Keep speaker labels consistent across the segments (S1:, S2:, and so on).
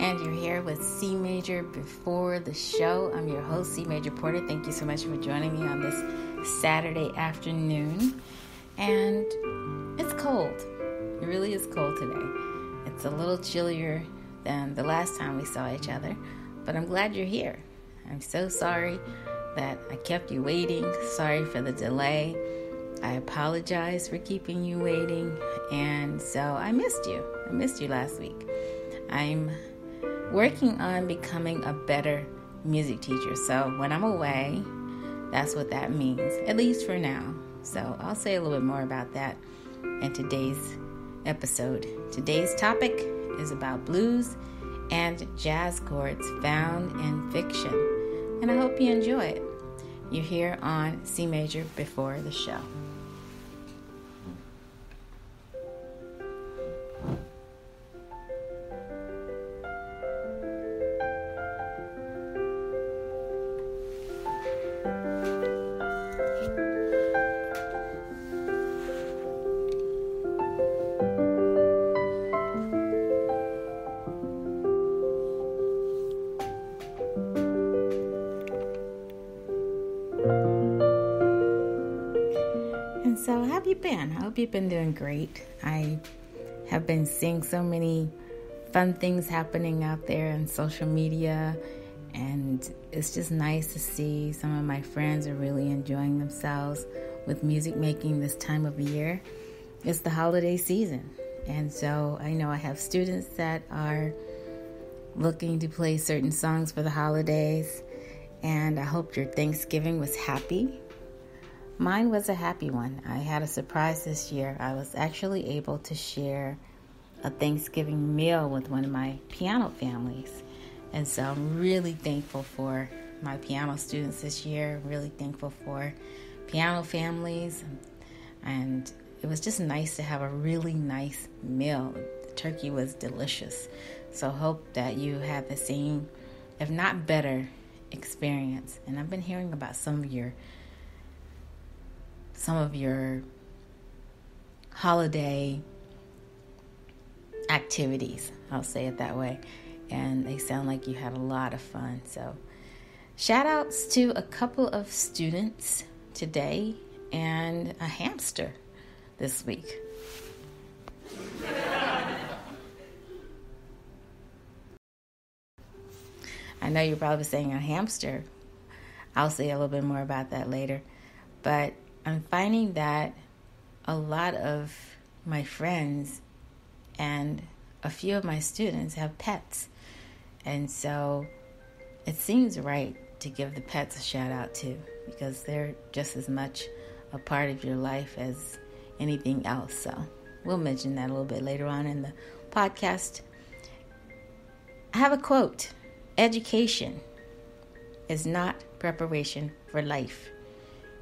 S1: and you're here with C Major Before the Show. I'm your host, C Major Porter. Thank you so much for joining me on this Saturday afternoon. And it's cold. It really is cold today. It's a little chillier than the last time we saw each other, but I'm glad you're here. I'm so sorry that I kept you waiting. Sorry for the delay. I apologize for keeping you waiting. And so I missed you. I missed you last week. I'm working on becoming a better music teacher. So when I'm away, that's what that means, at least for now. So I'll say a little bit more about that in today's episode. Today's topic is about blues and jazz chords found in fiction. And I hope you enjoy it. You're here on C Major Before the Show. So how have you been? I hope you've been doing great. I have been seeing so many fun things happening out there on social media, and it's just nice to see some of my friends are really enjoying themselves with music making this time of year. It's the holiday season, and so I know I have students that are looking to play certain songs for the holidays, and I hope your Thanksgiving was happy. Mine was a happy one. I had a surprise this year. I was actually able to share a Thanksgiving meal with one of my piano families. And so I'm really thankful for my piano students this year. Really thankful for piano families. And it was just nice to have a really nice meal. The turkey was delicious. So hope that you had the same, if not better, experience. And I've been hearing about some of your holiday activities, I'll say it that way, and they sound like you had a lot of fun. So shout outs to a couple of students today and a hamster this week. I know you're probably saying a hamster. I'll say a little bit more about that later, but I'm finding that a lot of my friends and a few of my students have pets. And so it seems right to give the pets a shout out too, because they're just as much a part of your life as anything else. So we'll mention that a little bit later on in the podcast. I have a quote. Education is not preparation for life.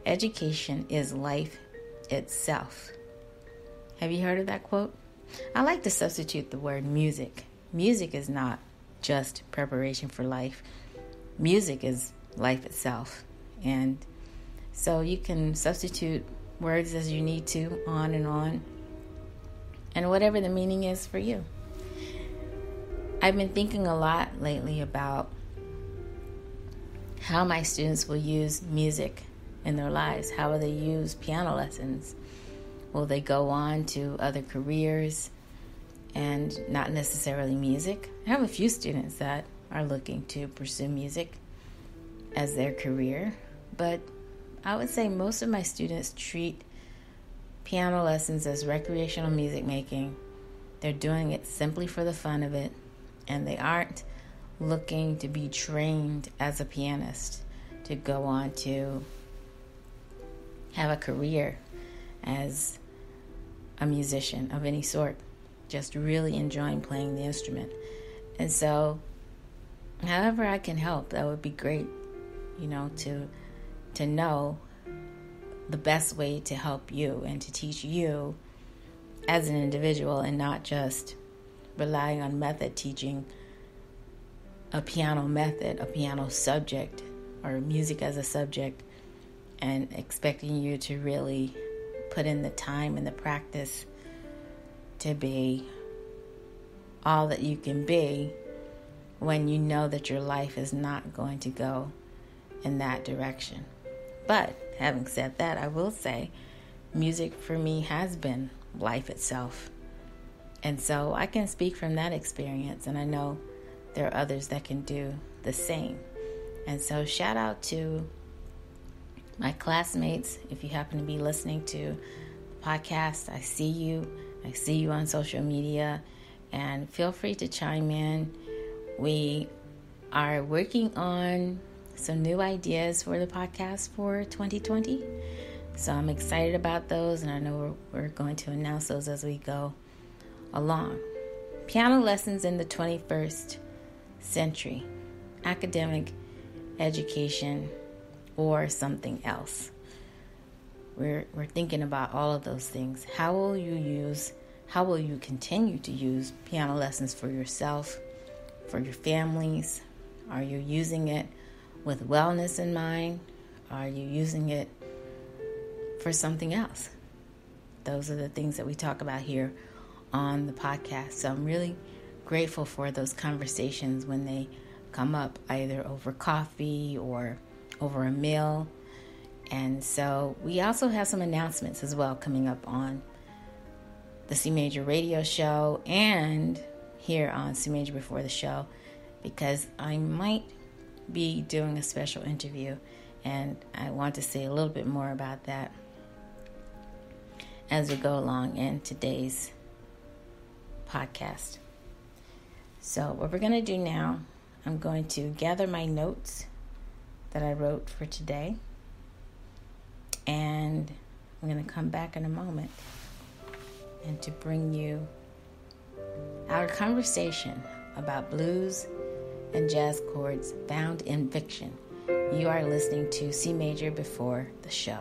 S1: Education is life itself. Have you heard of that quote? I like to substitute the word music. Music is not just preparation for life. Music is life itself. And so you can substitute words as you need to, on, and whatever the meaning is for you. I've been thinking a lot lately about how my students will use music in their lives. How will they use piano lessons? Will they go on to other careers and not necessarily music? I have a few students that are looking to pursue music as their career, but I would say most of my students treat piano lessons as recreational music making. They're doing it simply for the fun of it, and they aren't looking to be trained as a pianist to go on to have a career as a musician of any sort, just really enjoying playing the instrument. And so however I can help, that would be great, to know the best way to help you and to teach you as an individual, and not just relying on method teaching a piano method, a piano subject, or music as a subject, and expecting you to really put in the time and the practice to be all that you can be when you know that your life is not going to go in that direction. But having said that, I will say music for me has been life itself. And so I can speak from that experience, and I know there are others that can do the same. And so shout out to my classmates. If you happen to be listening to the podcast, I see you. I see you on social media, and feel free to chime in. We are working on some new ideas for the podcast for 2020. So I'm excited about those, and I know we're going to announce those as we go along. Piano lessons in the 21st century, academic education, or something else. We're thinking about all of those things. How will you continue to use piano lessons for yourself, for your families? Are you using it with wellness in mind? Are you using it for something else? Those are the things that we talk about here on the podcast. So I'm really grateful for those conversations when they come up, either over coffee or over a meal. And so we also have some announcements as well coming up on the C Major radio show and here on C Major Before the Show, because I might be doing a special interview, and I want to say a little bit more about that as we go along in today's podcast. So what we're going to do now, I'm going to gather my notes that I wrote for today, and I'm going to come back in a moment and to bring you our conversation about blues and jazz chords found in fiction. You are listening to C Major Before the Show.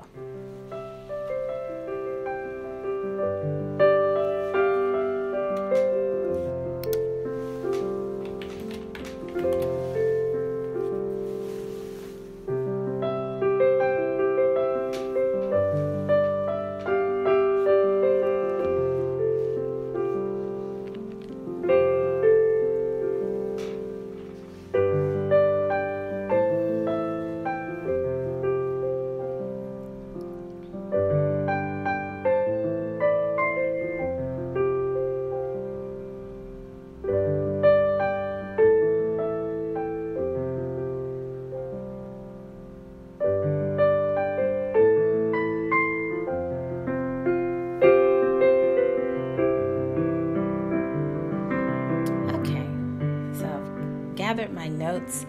S1: Gathered my notes.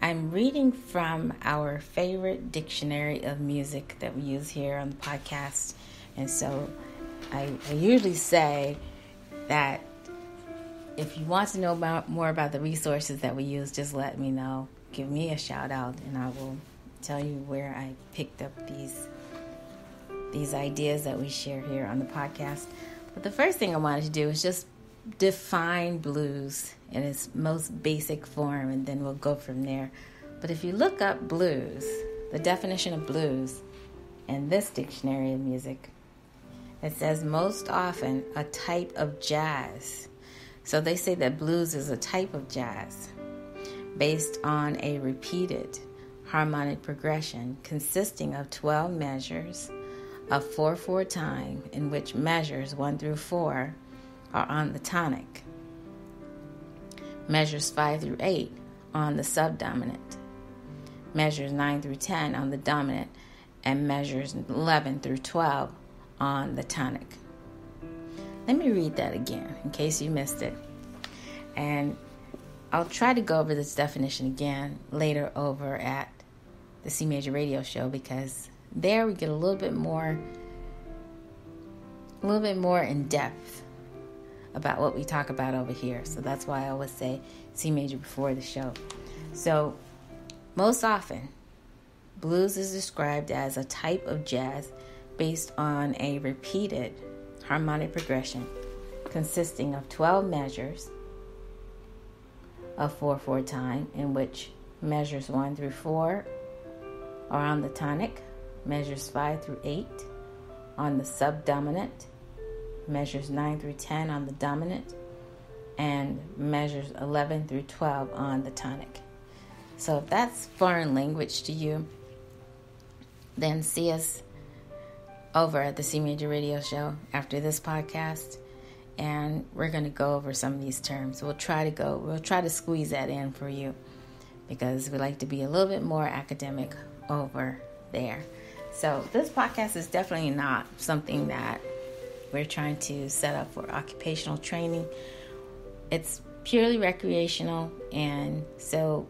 S1: I'm reading from our favorite dictionary of music that we use here on the podcast. And so I usually say that if you want to know more about the resources that we use, just let me know. Give me a shout out, and I will tell you where I picked up these ideas that we share here on the podcast. But the first thing I wanted to do is just define blues in its most basic form, and then we'll go from there. But if you look up blues, the definition of blues in this dictionary of music, it says most often a type of jazz. So they say that blues is a type of jazz based on a repeated harmonic progression consisting of 12 measures of 4/4 time, in which measures 1 through 4 are on the tonic, measures 5 through 8 on the subdominant, measures 9 through 10 on the dominant, and measures 11 through 12 on the tonic. Let me read that again in case you missed it. And I'll try to go over this definition again later over at the C Major radio show, because there we get a little bit more in depth about what we talk about over here. So that's why I always say C Major before the show. So most often, blues is described as a type of jazz based on a repeated harmonic progression consisting of 12 measures of 4/4 time, in which measures 1 through 4 are on the tonic, measures 5 through 8 on the subdominant, measures 9 through 10 on the dominant, and measures 11 through 12 on the tonic. So if that's foreign language to you, then see us over at the C Major Radio Show after this podcast, and we're going to go over some of these terms. We'll try to squeeze that in for you, because we like to be a little bit more academic over there. So this podcast is definitely not something that we're trying to set up for occupational training. It's purely recreational, and so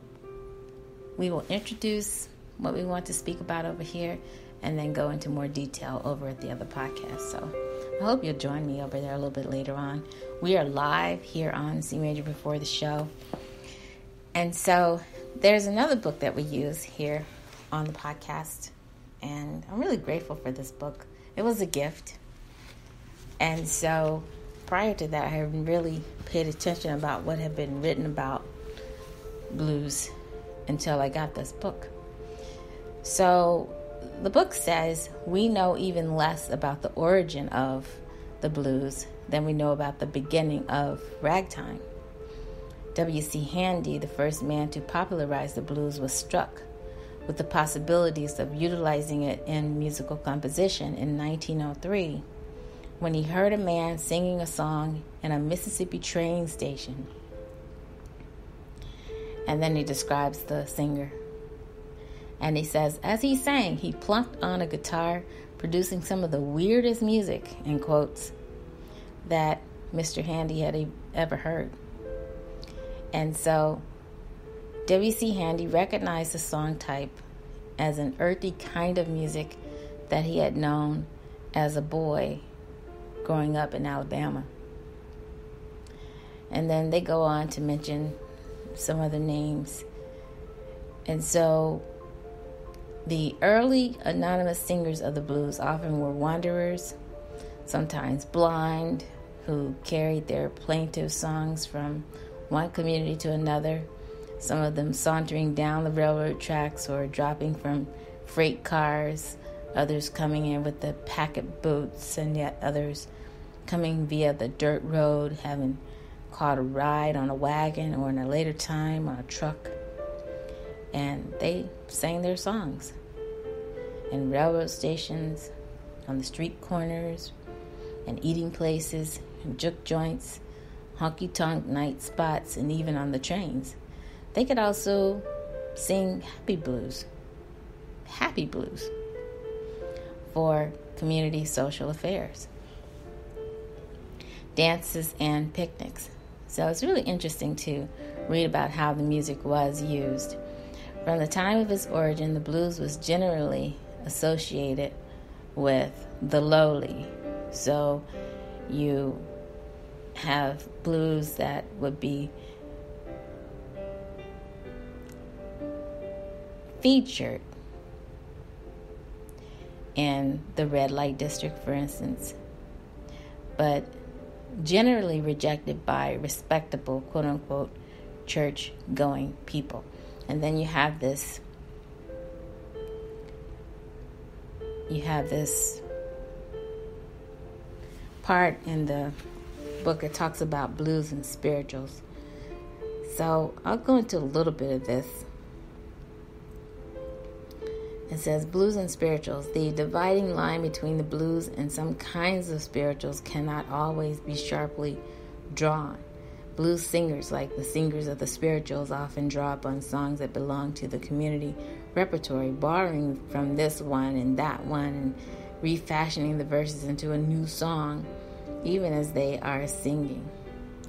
S1: we will introduce what we want to speak about over here and then go into more detail over at the other podcast. So I hope you'll join me over there a little bit later on. We are live here on C Major Before the Show. And so there's another book that we use here on the podcast, and I'm really grateful for this book. It was a gift. And so prior to that, I hadn't really paid attention about what had been written about blues until I got this book. So the book says we know even less about the origin of the blues than we know about the beginning of ragtime. W.C. Handy, the first man to popularize the blues, was struck with the possibilities of utilizing it in musical composition in 1903 when he heard a man singing a song in a Mississippi train station. And then he describes the singer. And he says, as he sang, he plunked on a guitar, producing some of the weirdest music, in quotes, that Mr. Handy had ever heard. And so W.C. Handy recognized the song type as an earthy kind of music that he had known as a boy growing up in Alabama. And then they go on to mention some other names. And so the early anonymous singers of the blues often were wanderers, sometimes blind, who carried their plaintive songs from one community to another, some of them sauntering down the railroad tracks or dropping from freight cars, others coming in with the packet boots, and yet others coming via the dirt road, having caught a ride on a wagon or in a later time on a truck. And they sang their songs in railroad stations, on the street corners, and eating places, and juke joints, honky-tonk night spots, and even on the trains. They could also sing happy blues for community social affairs, dances, and picnics. So it's really interesting to read about how the music was used. From the time of its origin, the blues was generally associated with the lowly. So you have blues that would be featured in the red light district, for instance, but generally rejected by respectable, quote-unquote, church-going people. And then you have this part in the book that talks about blues and spirituals. So I'll go into a little bit of this. It says, blues and spirituals. The dividing line between the blues and some kinds of spirituals cannot always be sharply drawn. Blues singers, like the singers of the spirituals, often draw upon songs that belong to the community repertory, borrowing from this one and that one and refashioning the verses into a new song, even as they are singing.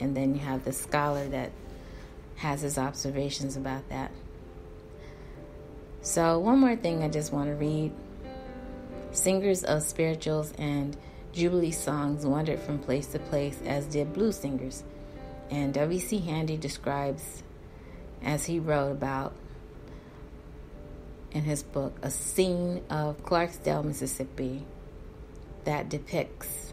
S1: And then you have the scholar that has his observations about that. So one more thing I just want to read. Singers of spirituals and jubilee songs wandered from place to place, as did blues singers. And W.C. Handy describes, as he wrote about in his book, a scene of Clarksdale, Mississippi, that depicts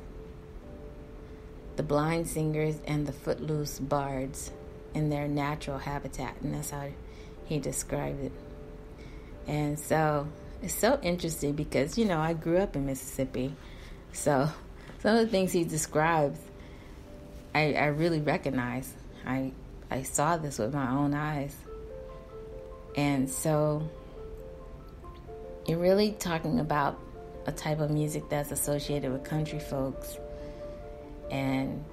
S1: the blind singers and the footloose bards in their natural habitat. And that's how he described it. And so it's so interesting because, I grew up in Mississippi. So some of the things he describes, I really recognize. I saw this with my own eyes. And so you're really talking about a type of music that's associated with country folks. And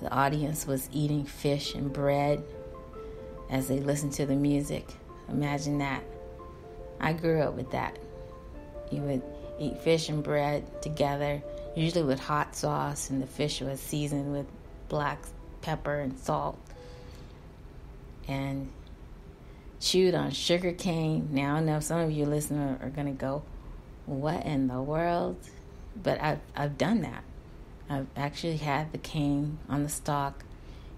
S1: the audience was eating fish and bread as they listened to the music. Imagine that. I grew up with that. You would eat fish and bread together, usually with hot sauce, and the fish was seasoned with black pepper and salt, and chewed on sugar cane. Now I know some of you listeners are going to go, what in the world? But I've done that. I've actually had the cane on the stalk.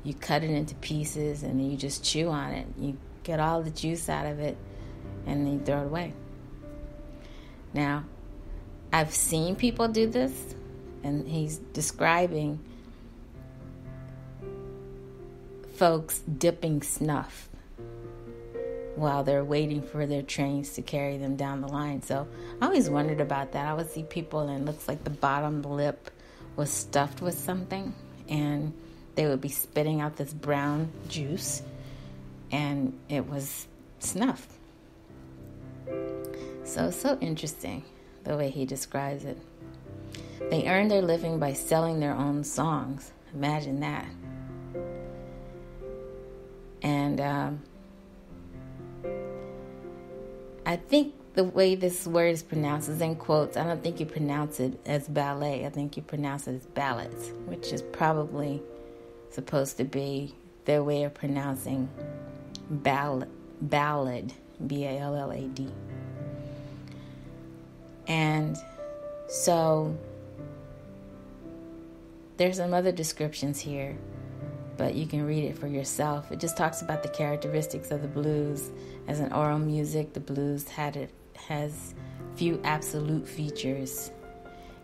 S1: You cut it into pieces and then you just chew on it. You get all the juice out of it and then you throw it away. Now, I've seen people do this, and he's describing folks dipping snuff while they're waiting for their trains to carry them down the line. So I always wondered about that. I would see people and it looks like the bottom lip was stuffed with something, and they would be spitting out this brown juice, and it was snuff. So interesting the way he describes it. They earn their living by selling their own songs. Imagine that. And I think the way this word is pronounced is in quotes. I don't think you pronounce it as ballet. I think you pronounce it as ballads, which is probably supposed to be their way of pronouncing ballad, B-A-L-L-A-D. And so there's some other descriptions here, but you can read it for yourself. It just talks about the characteristics of the blues. As an oral music, the blues has few absolute features,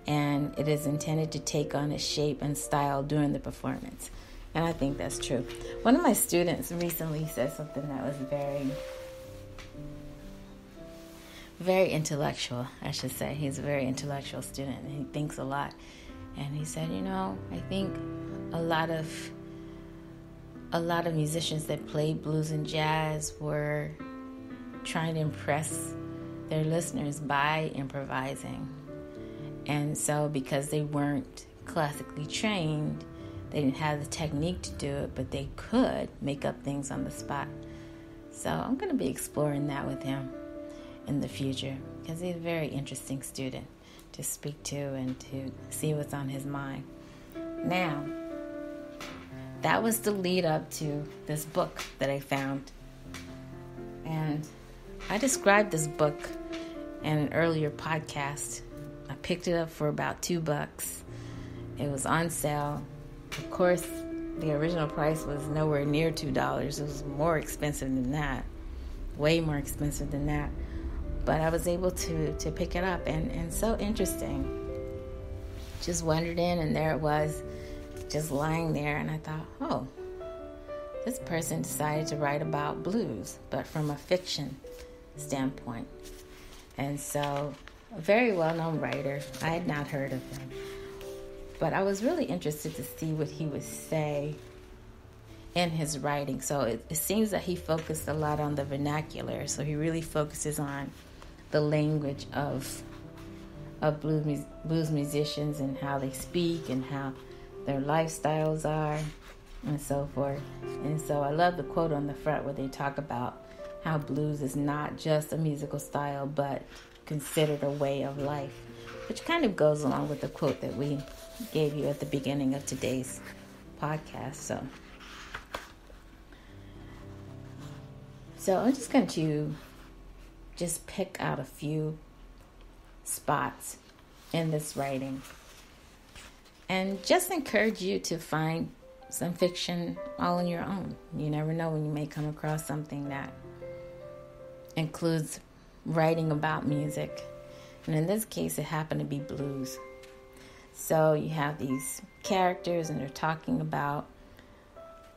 S1: and it is intended to take on its shape and style during the performance. And I think that's true. One of my students recently said something that was very intellectual, I should say. He's a very intellectual student, and he thinks a lot. And he said, I think a lot of musicians that played blues and jazz were trying to impress their listeners by improvising. And so because they weren't classically trained, they didn't have the technique to do it, but they could make up things on the spot. So I'm going to be exploring that with him in the future, because he's a very interesting student to speak to and to see what's on his mind. Now, that was the lead up to this book that I found. And I described this book in an earlier podcast. I picked it up for about $2. It was on sale. Of course, the original price was nowhere near $2. It was more expensive than that. Way more expensive than that. But I was able to pick it up, and so interesting. Just wandered in, and there it was, just lying there, and I thought, this person decided to write about blues, but from a fiction standpoint. And so, a very well-known writer. I had not heard of him, but I was really interested to see what he would say in his writing. So it seems that he focused a lot on the vernacular. So he really focuses on the language of blues musicians and how they speak and how their lifestyles are and so forth. And so I love the quote on the front where they talk about how blues is not just a musical style but considered a way of life, which kind of goes along with the quote that we gave you at the beginning of today's podcast. So I'm just going to pick out a few spots in this writing and just encourage you to find some fiction all on your own. You never know when you may come across something that includes writing about music. And in this case, it happened to be blues. So you have these characters and they're talking about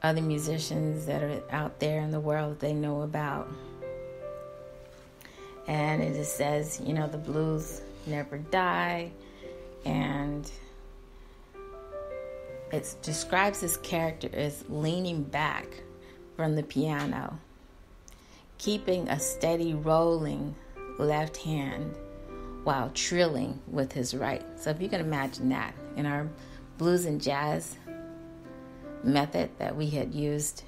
S1: other musicians that are out there in the world that they know about. And it just says, the blues never die. And it describes his character as leaning back from the piano, keeping a steady rolling left hand while trilling with his right. So if you can imagine that in our blues and jazz method that we had used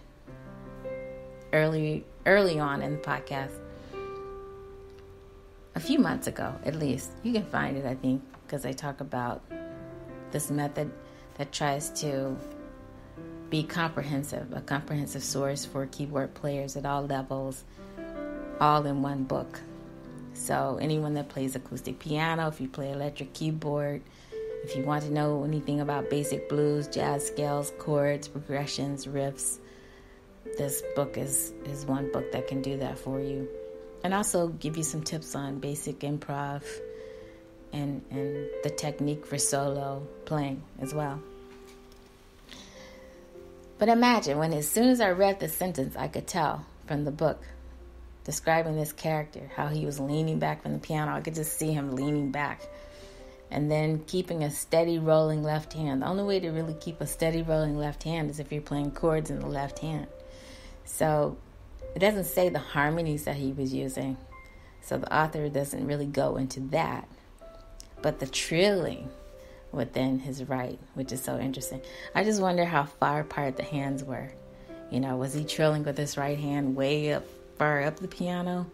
S1: early on in the podcast, a few months ago at least. You can find it, I think, because I talk about this method that tries to be comprehensive, a comprehensive source for keyboard players at all levels, all in one book. So anyone that plays acoustic piano, if you play electric keyboard, if you want to know anything about basic blues, jazz scales, chords, progressions, riffs, this book is one book that can do that for you. And also give you some tips on basic improv and the technique for solo playing as well. But imagine when as soon as I read the sentence, I could tell from the book describing this character, how he was leaning back from the piano. I could just see him leaning back and then keeping a steady rolling left hand. The only way to really keep a steady rolling left hand is if you're playing chords in the left hand. So it doesn't say the harmonies that he was using, so the author doesn't really go into that, but the trilling within his right, which is so interesting. I just wonder how far apart the hands were. Was he trilling with his right hand way up, far up the piano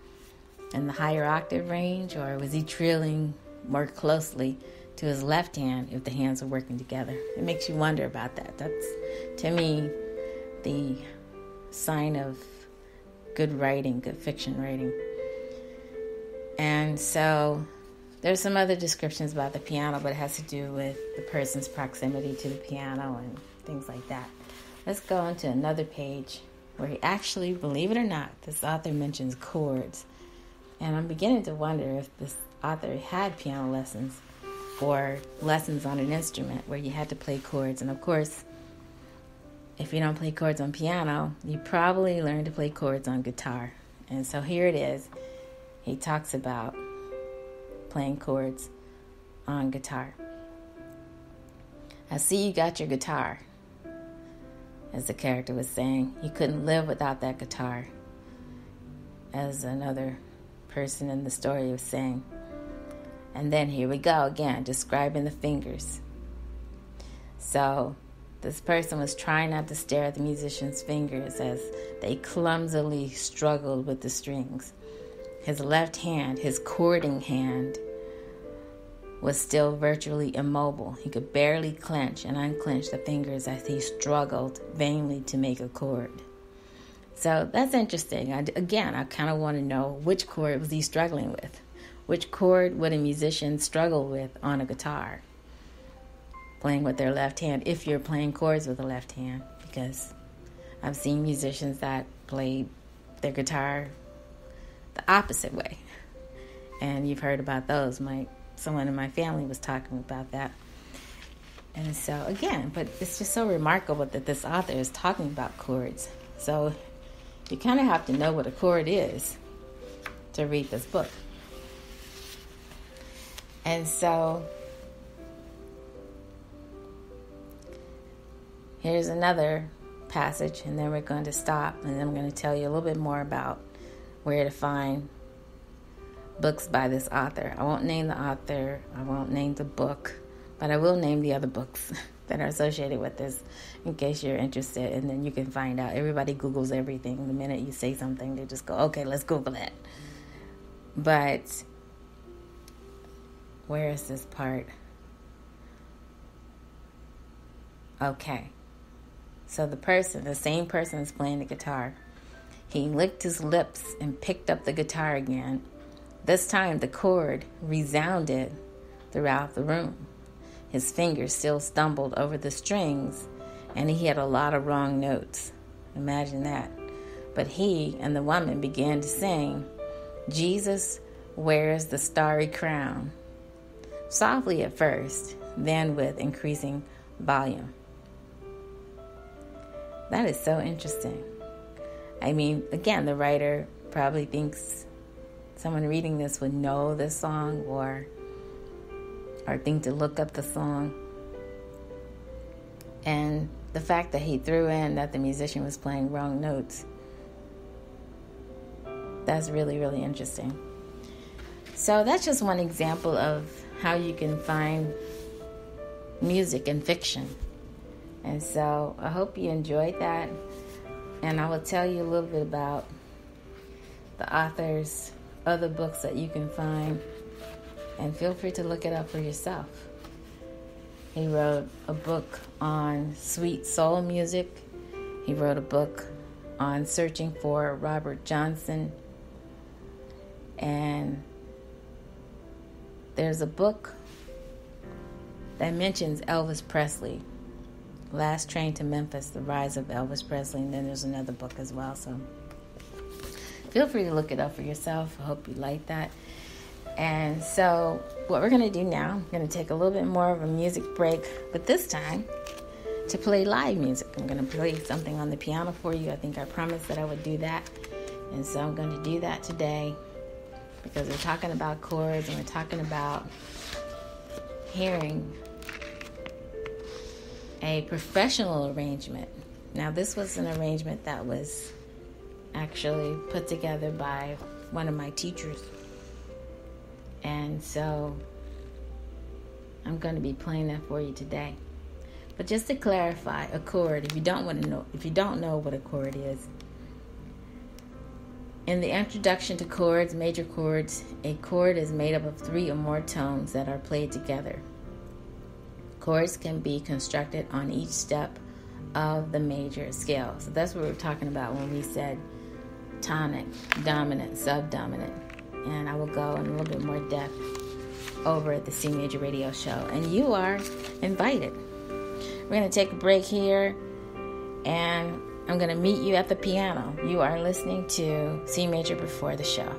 S1: in the higher octave range, or was he trilling more closely to his left hand if the hands were working together? It makes you wonder about that. That's, to me, the sign of good writing, good fiction writing. And so there's some other descriptions about the piano, but it has to do with the person's proximity to the piano and things like that. Let's go into another page where he actually, believe it or not, this author mentions chords. And I'm beginning to wonder if this author had piano lessons or lessons on an instrument where you had to play chords. And of course, if you don't play chords on piano, you probably learned to play chords on guitar. And so here it is. He talks about playing chords on guitar. I see you got your guitar, as the character was saying. You couldn't live without that guitar, as another person in the story was saying. And then here we go again, describing the fingers. So this person was trying not to stare at the musician's fingers as they clumsily struggled with the strings. His left hand, his chording hand, was still virtually immobile. He could barely clench and unclench the fingers as he struggled vainly to make a chord. So that's interesting. I kind of want to know, which chord was he struggling with? Which chord would a musician struggle with on a guitar? Playing with their left hand, if you're playing chords with the left hand, because I've seen musicians that play their guitar the opposite way, and you've heard about those. Someone in my family was talking about that. And so again, but it's just so remarkable that this author is talking about chords. So you kind of have to know what a chord is to read this book. And so here's another passage, and then we're going to stop, and then I'm going to tell you a little bit more about where to find books by this author. I won't name the author, I won't name the book, but I will name the other books that are associated with this in case you're interested, and then you can find out. Everybody Googles everything. The minute you say something, they just go, okay, let's Google it. But where is this part? Okay. So the same person is playing the guitar. He licked his lips and picked up the guitar again. This time the chord resounded throughout the room. His fingers still stumbled over the strings, and he had a lot of wrong notes. Imagine that. But he and the woman began to sing, "Jesus wears the starry crown," softly at first, then with increasing volume. That is so interesting. I mean, again, the writer probably thinks someone reading this would know this song or think to look up the song. And the fact that he threw in that the musician was playing wrong notes, that's really, really interesting. So that's just one example of how you can find music in fiction. And so I hope you enjoyed that. And I will tell you a little bit about the author's other books that you can find. And feel free to look it up for yourself. He wrote a book on sweet soul music. He wrote a book on searching for Robert Johnson. And there's a book that mentions Elvis Presley, Last Train to Memphis, The Rise of Elvis Presley. And then there's another book as well. So feel free to look it up for yourself. I hope you like that. And so what we're going to do now, I'm going to take a little bit more of a music break, but this time to play live music. I'm going to play something on the piano for you. I think I promised that I would do that. And so I'm going to do that today because we're talking about chords and we're talking about hearing a professional arrangement. Now, this was an arrangement that was actually put together by one of my teachers. And so I'm going to be playing that for you today. But just to clarify, a chord, if you don't know what a chord is, in the introduction to chords, major chords, a chord is made up of 3 or more tones that are played together. Chords can be constructed on each step of the major scale. So that's what we're talking about when we said tonic, dominant, subdominant. And I will go in a little bit more depth over at the C Major Radio Show. And you are invited. We're going to take a break here, and I'm going to meet you at the piano. You are listening to C Major Before the Show.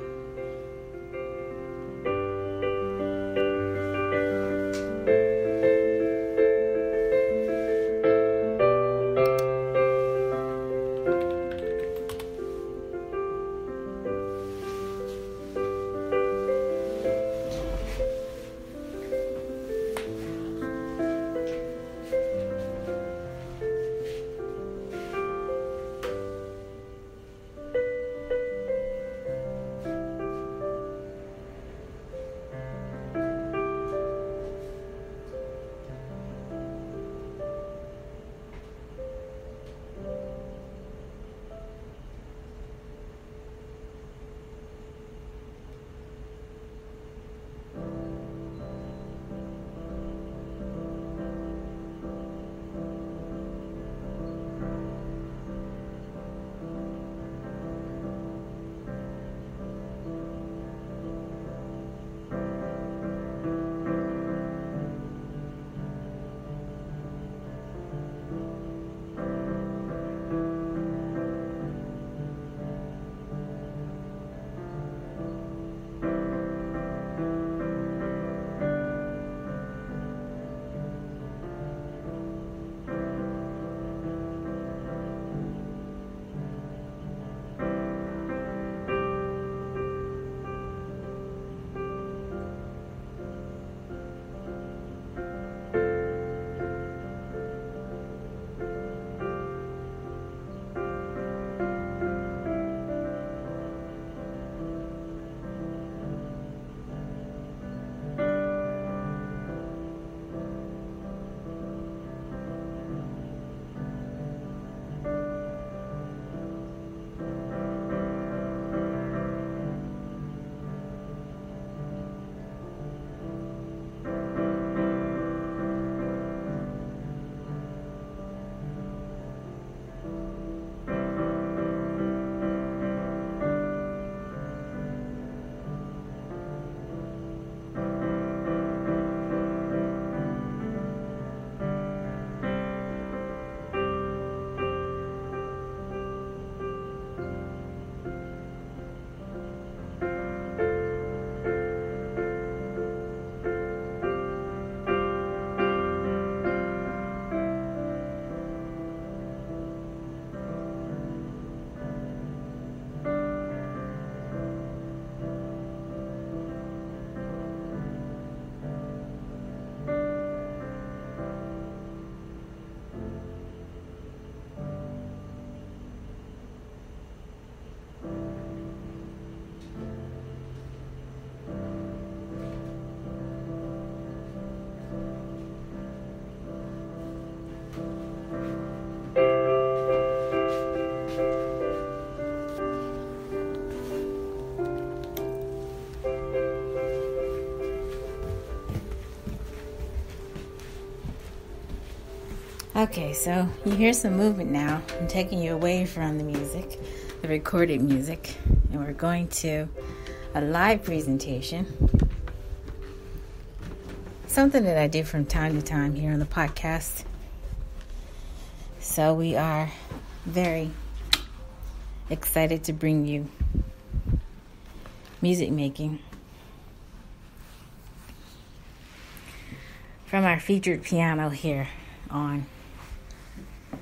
S1: Okay, so you hear some movement now. I'm taking you away from the music, the recorded music, and we're going to a live presentation. Something that I do from time to time here on the podcast. So we are very excited to bring you music making from our featured piano here on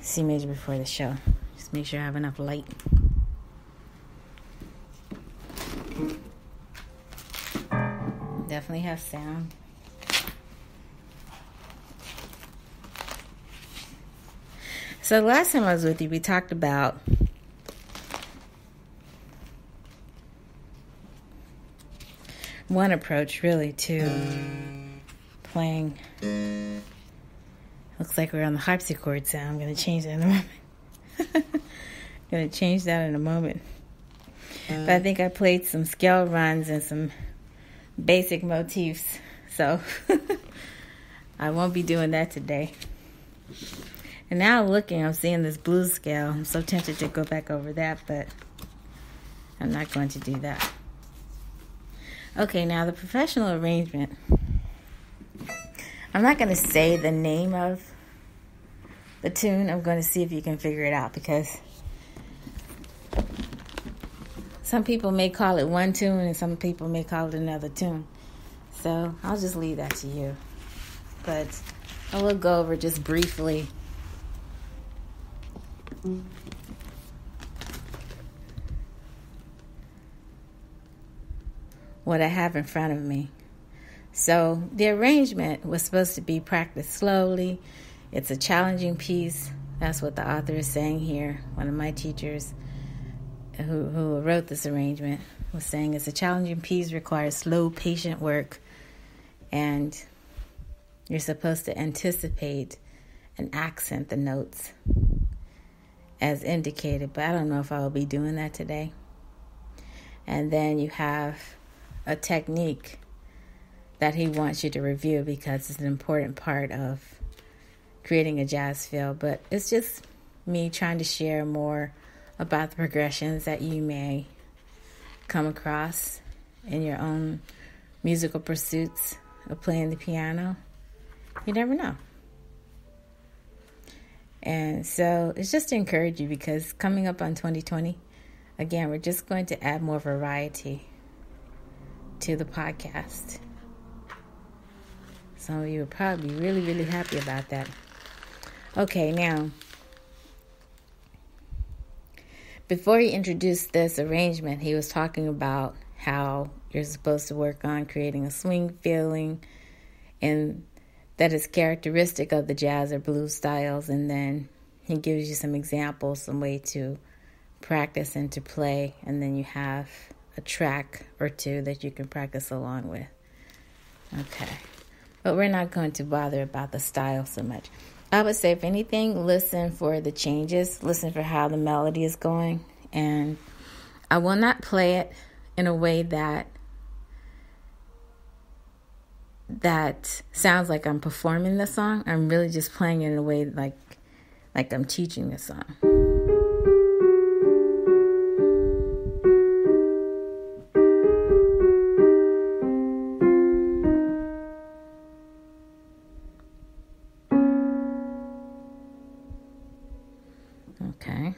S1: C major before the show. Just make sure I have enough light. Definitely have sound. So the last time I was with you, we talked about one approach really to playing. Looks like we're on the harpsichord sound. I'm going to change that in a moment. But I think I played some scale runs and some basic motifs. So I won't be doing that today. And now I'm seeing this blues scale. I'm so tempted to go back over that, but I'm not going to do that. Okay, now the professional arrangement. I'm not going to say the name of the tune. I'm going to see if you can figure it out, because some people may call it one tune and some people may call it another tune. So I'll just leave that to you. But I will go over just briefly what I have in front of me. So the arrangement was supposed to be practiced slowly. It's a challenging piece. That's what the author is saying here. One of my teachers who wrote this arrangement was saying it's a challenging piece, requires slow, patient work, and you're supposed to anticipate and accent the notes as indicated, but I don't know if I will be doing that today. And then you have a technique that he wants you to review because it's an important part of creating a jazz feel. But it's just me trying to share more about the progressions that you may come across in your own musical pursuits of playing the piano. You never know. And so it's just to encourage you, because coming up on 2020, again, we're just going to add more variety to the podcast. Some of you will probably be really, really happy about that. Okay, now, before he introduced this arrangement, he was talking about how you're supposed to work on creating a swing feeling, and that is characteristic of the jazz or blues styles. And then he gives you some examples, some way to practice and to play. And then you have a track or two that you can practice along with. Okay. But we're not going to bother about the style so much. I would say, if anything, listen for the changes. Listen for how the melody is going. And I will not play it in a way that sounds like I'm performing the song. I'm really just playing it in a way like I'm teaching the song. Okay.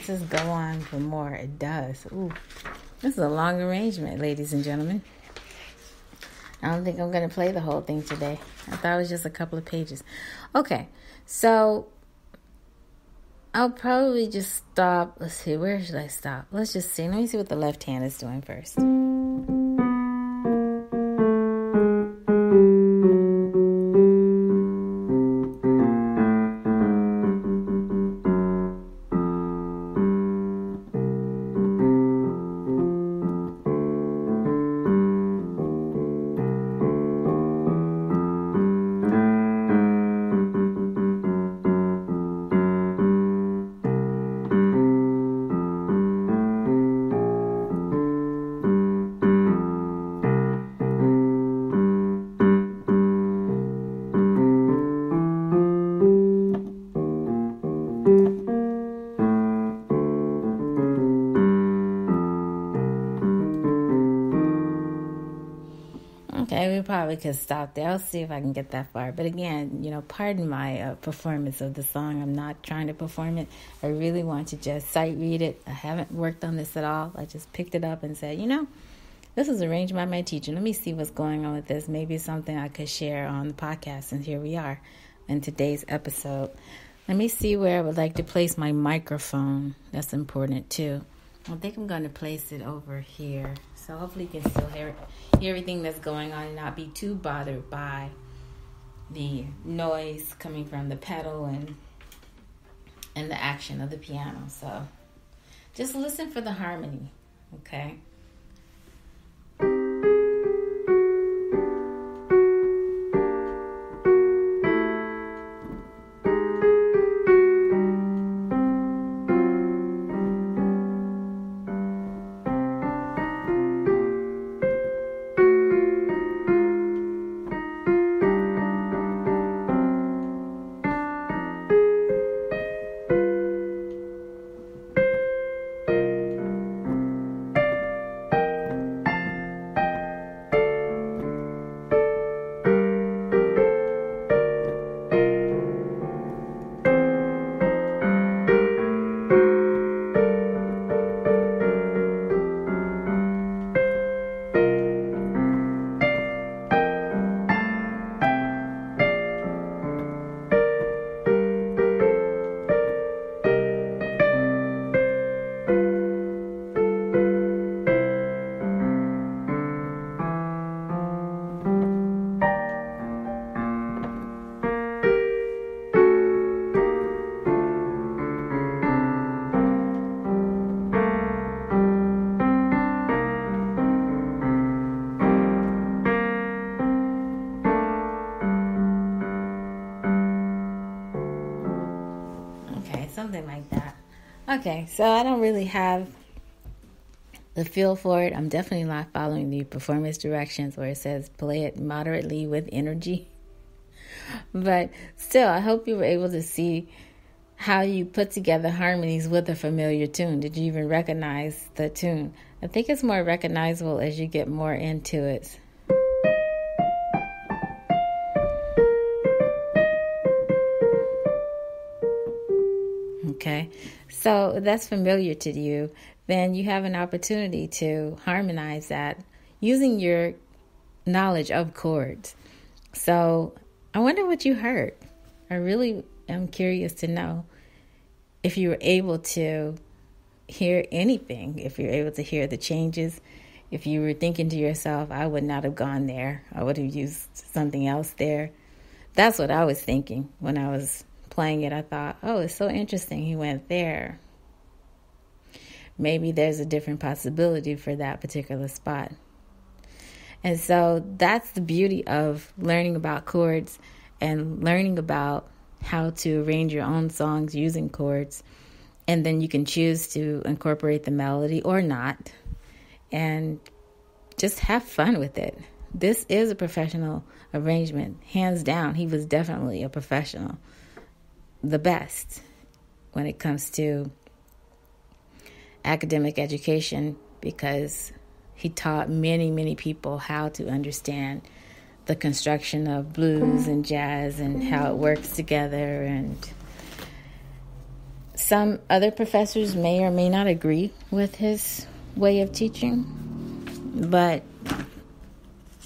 S1: Does this go on for more? It does. Ooh, this is a long arrangement, ladies and gentlemen. I don't think I'm going to play the whole thing today. I thought it was just a couple of pages. Okay, so I'll probably just stop. Let's see, where should I stop? Let's just see. Let me see what the left hand is doing first. Okay, we probably could stop there. I'll see if I can get that far. But again, pardon my performance of the song. I'm not trying to perform it. I really want to just sight read it. I haven't worked on this at all. I just picked it up and said, this was arranged by my teacher. Let me see what's going on with this. Maybe it's something I could share on the podcast. And here we are in today's episode. Let me see where I would like to place my microphone. That's important too. I think I'm going to place it over here. So hopefully you can still hear everything that's going on and not be too bothered by the noise coming from the pedal and the action of the piano. So just listen for the harmony, okay? Something like that. Okay, so I don't really have the feel for it. I'm definitely not following the performance directions where it says play it moderately with energy. But still, I hope you were able to see how you put together harmonies with a familiar tune. Did you even recognize the tune? I think it's more recognizable as you get more into it. Okay, so if that's familiar to you, then you have an opportunity to harmonize that using your knowledge of chords. So I wonder what you heard. I really am curious to know if you were able to hear anything, if you're able to hear the changes, if you were thinking to yourself, I would not have gone there. I would have used something else there. That's what I was thinking when I was playing it. I thought, oh, it's so interesting he went there. Maybe there's a different possibility for that particular spot. And so that's the beauty of learning about chords and learning about how to arrange your own songs using chords. And then you can choose to incorporate the melody or not and just have fun with it. This is a professional arrangement. Hands down, he was definitely a professional. The best when it comes to academic education, because he taught many, many people how to understand the construction of blues and jazz and how it works together. And some other professors may or may not agree with his way of teaching, but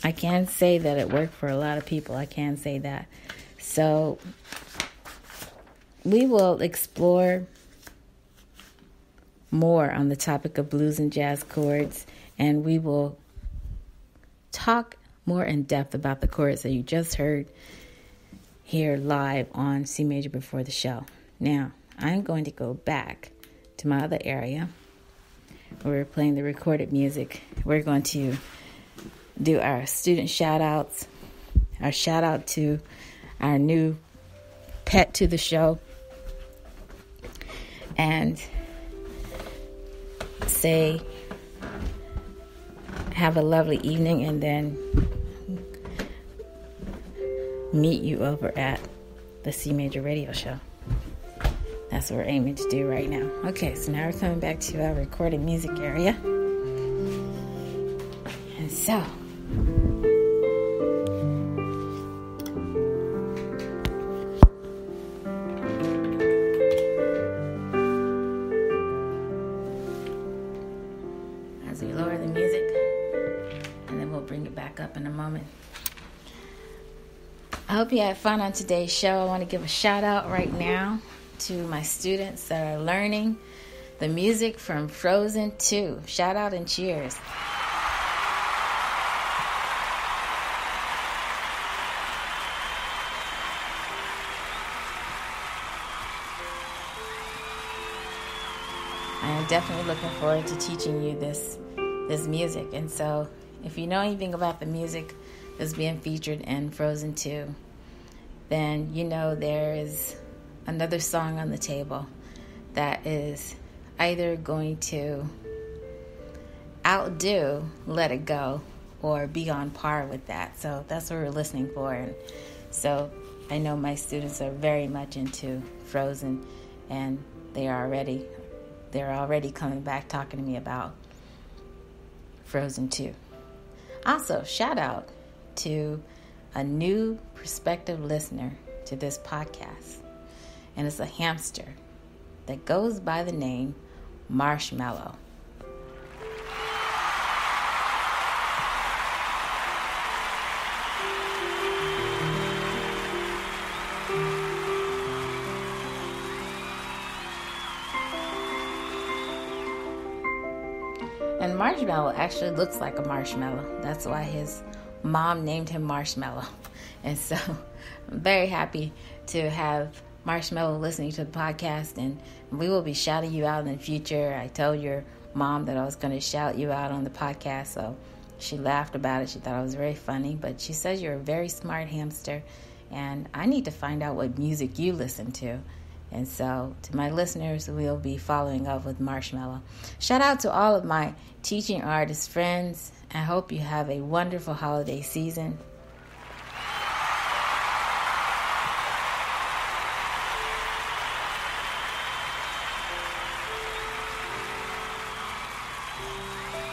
S1: I can say that it worked for a lot of people. I can say that. So we will explore more on the topic of blues and jazz chords, and we will talk more in depth about the chords that you just heard here live on C Major Before the Show. Now, I'm going to go back to my other area where we're playing the recorded music. We're going to do our student shout outs, our shout out to our new pet to the show, and say have a lovely evening, and then meet you over at the C Major Radio Show. That's what we're aiming to do right now. Okay, so now we're coming back to our recorded music area. And so, as we lower the music, and then we'll bring it back up in a moment. I hope you had fun on today's show. I want to give a shout out right now to my students that are learning the music from Frozen 2. Shout out and cheers. I am definitely looking forward to teaching you this music. And so if you know anything about the music that's being featured in Frozen 2, then you know there is another song on the table that is either going to outdo Let It Go or be on par with that. So that's what we're listening for. And so I know my students are very much into Frozen, and they're already coming back talking to me about Frozen 2. Also, shout out to a new prospective listener to this podcast. And it's a hamster that goes by the name Marshmallow. And Marshmallow actually looks like a marshmallow. That's why his mom named him Marshmallow. And so I'm very happy to have Marshmallow listening to the podcast, and we will be shouting you out in the future. I told your mom that I was going to shout you out on the podcast, so she laughed about it. She thought it was very funny, but she says you're a very smart hamster, and I need to find out what music you listen to. And so to my listeners, we'll be following up with Marshmallow. Shout out to all of my teaching artist friends. I hope you have a wonderful holiday season.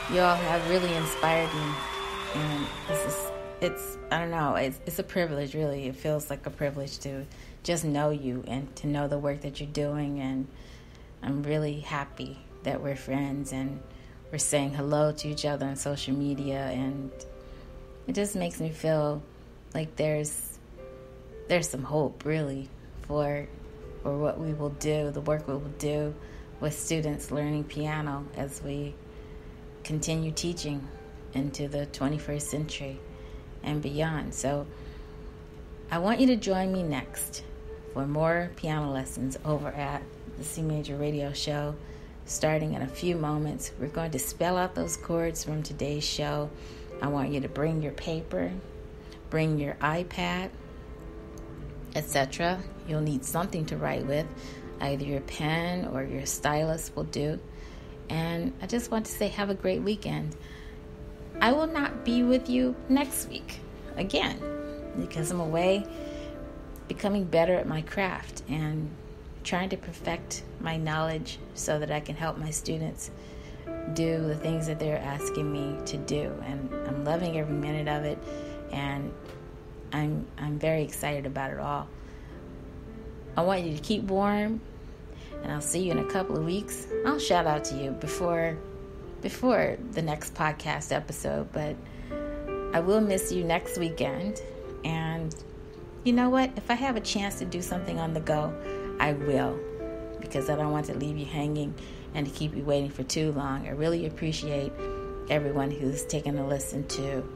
S1: You all have really inspired me, and it's a privilege, really. It feels like a privilege to just know you and to know the work that you're doing, and I'm really happy that we're friends and we're saying hello to each other on social media, and it just makes me feel like there's some hope, really, for what we will do, the work we will do with students learning piano as we continue teaching into the 21st century and beyond. So I want you to join me next for more piano lessons over at the C Major Radio Show. Starting in a few moments, we're going to spell out those chords from today's show. I want you to bring your paper, bring your iPad, etc. You'll need something to write with. Either your pen or your stylus will do. And I just want to say have a great weekend. I will not be with you next week again because I'm away becoming better at my craft and trying to perfect my knowledge so that I can help my students do the things that they're asking me to do. And I'm loving every minute of it, and I'm very excited about it all. I want you to keep warm, and I'll see you in a couple of weeks. I'll shout out to you before the next podcast episode, but I will miss you next weekend. And you know what? If I have a chance to do something on the go, I will, because I don't want to leave you hanging and to keep you waiting for too long. I really appreciate everyone who's taken a listen to,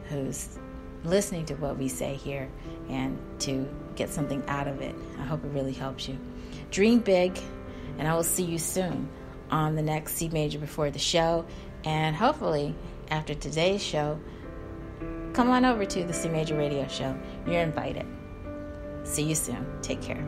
S1: who's listening to what we say here and to get something out of it. I hope it really helps you. Dream big, and I will see you soon on the next C Major Before the Show. And hopefully, after today's show, come on over to the C Major Radio Show. You're invited. See you soon. Take care.